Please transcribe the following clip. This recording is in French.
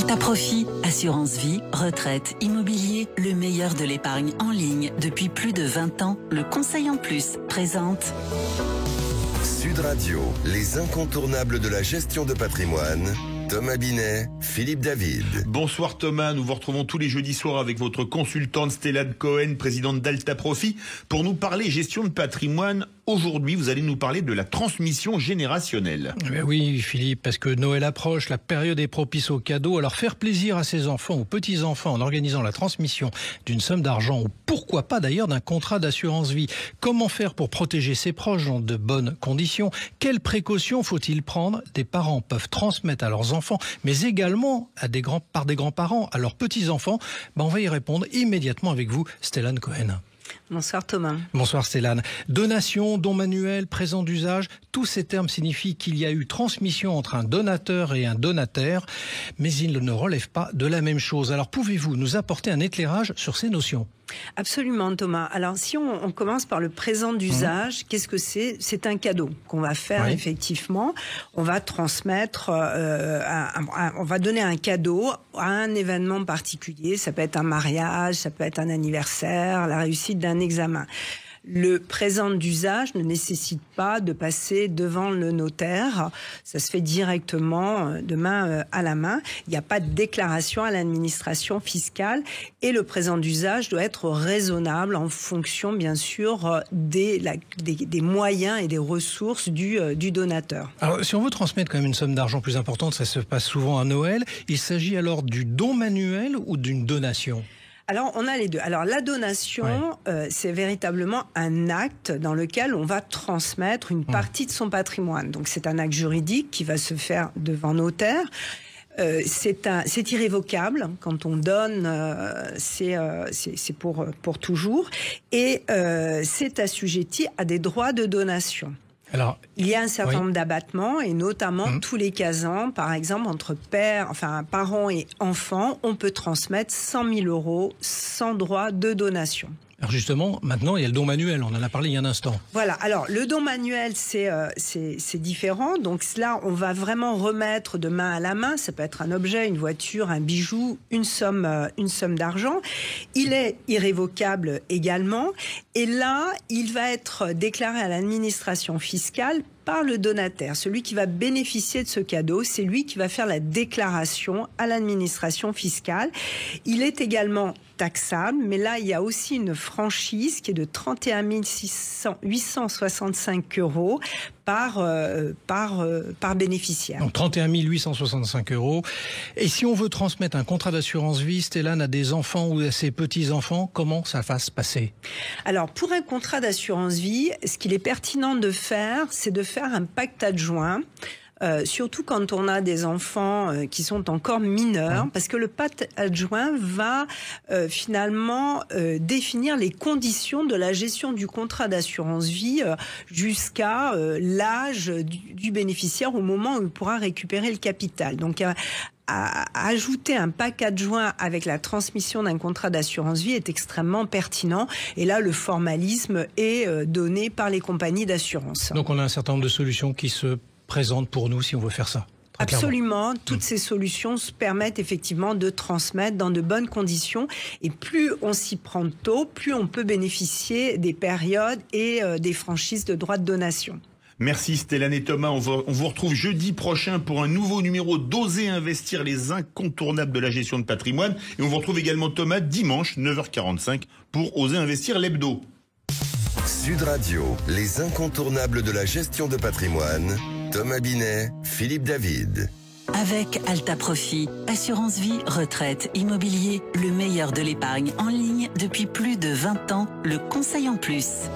Alta Profit, assurance vie, retraite, immobilier, le meilleur de l'épargne en ligne depuis plus de 20 ans. Le Conseil en Plus présente Sud Radio, les incontournables de la gestion de patrimoine. Thomas Binet, Philippe David. Bonsoir Thomas, nous vous retrouvons tous les jeudis soirs avec votre consultante Stellane Cohen, présidente d'Alta Profit, pour nous parler gestion de patrimoine. Aujourd'hui, vous allez nous parler de la transmission générationnelle. Oui Philippe, parce que Noël approche, la période est propice aux cadeaux, alors faire plaisir à ses enfants ou petits-enfants en organisant la transmission d'une somme d'argent ou pourquoi pas d'ailleurs d'un contrat d'assurance vie. Comment faire pour protéger ses proches dans de bonnes conditions? Quelles précautions faut-il prendre? Des parents peuvent transmettre à leurs enfants, mais également par des grands-parents à leurs petits-enfants. On va y répondre immédiatement avec vous, Stellane Cohen. Bonsoir Thomas. Bonsoir Stellane. Donation, don manuel, présent d'usage, tous ces termes signifient qu'il y a eu transmission entre un donateur et un donataire, mais ils ne relèvent pas de la même chose. Alors pouvez-vous nous apporter un éclairage sur ces notions ? Absolument Thomas. Alors si on commence par le présent d'usage, qu'est-ce que c'est ? C'est un cadeau qu'on va faire effectivement. On va transmettre, on va donner un cadeau à un événement particulier. Ça peut être un mariage, ça peut être un anniversaire, la réussite d'un examen. Le présent d'usage ne nécessite pas de passer devant le notaire. Ça se fait directement de main à la main. Il n'y a pas de déclaration à l'administration fiscale et le présent d'usage doit être raisonnable en fonction, bien sûr, des moyens et des ressources du donateur. Alors, si on veut transmettre quand même une somme d'argent plus importante, ça se passe souvent à Noël. Il s'agit alors du don manuel ou d'une donation ? Alors, on a les deux. Alors, la donation, c'est véritablement un acte dans lequel on va transmettre une partie de son patrimoine. Donc, c'est un acte juridique qui va se faire devant notaire. C'est irrévocable. Quand on donne, c'est pour toujours. Et c'est assujetti à des droits de donation. Alors, il y a un certain nombre d'abattements et notamment tous les 15 ans, par exemple, entre parents et enfants, on peut transmettre 100 000 euros sans droit de donation. Alors justement, maintenant, il y a le don manuel, on en a parlé il y a un instant. Voilà, alors le don manuel, c'est différent. Donc là, on va vraiment remettre de main à la main. Ça peut être un objet, une voiture, un bijou, une somme d'argent. Il est irrévocable également. Et là, il va être déclaré à l'administration fiscale par le donataire. Celui qui va bénéficier de ce cadeau, c'est lui qui va faire la déclaration à l'administration fiscale. Il est également taxable, mais là, il y a aussi une franchise qui est de 31 865 euros par bénéficiaire. Donc 31 865 euros. Et si on veut transmettre un contrat d'assurance vie, Stellane, à des enfants ou à ses petits-enfants, comment ça va se passer ? Alors, pour un contrat d'assurance vie, ce qu'il est pertinent de faire, c'est de faire un pacte adjoint. Surtout quand on a des enfants qui sont encore mineurs, parce que le pacte adjoint va finalement définir les conditions de la gestion du contrat d'assurance vie jusqu'à l'âge du bénéficiaire au moment où il pourra récupérer le capital. Donc à ajouter un pacte adjoint avec la transmission d'un contrat d'assurance vie est extrêmement pertinent. Et là, le formalisme est donné par les compagnies d'assurance. Donc on a un certain nombre de solutions qui se présentent pour nous si on veut faire ça. Absolument, toutes ces solutions se permettent effectivement de transmettre dans de bonnes conditions et plus on s'y prend tôt, plus on peut bénéficier des périodes et des franchises de droits de donation. Merci Stellane et Thomas, on vous retrouve jeudi prochain pour un nouveau numéro d'Oser investir, les incontournables de la gestion de patrimoine, et on vous retrouve également Thomas dimanche 9h45 pour Oser investir l'hebdo. Sud Radio, les incontournables de la gestion de patrimoine. Thomas Binet, Philippe David. avec Alta Profit, assurance vie, retraite, immobilier, le meilleur de l'épargne en ligne depuis plus de 20 ans, le Conseil en Plus.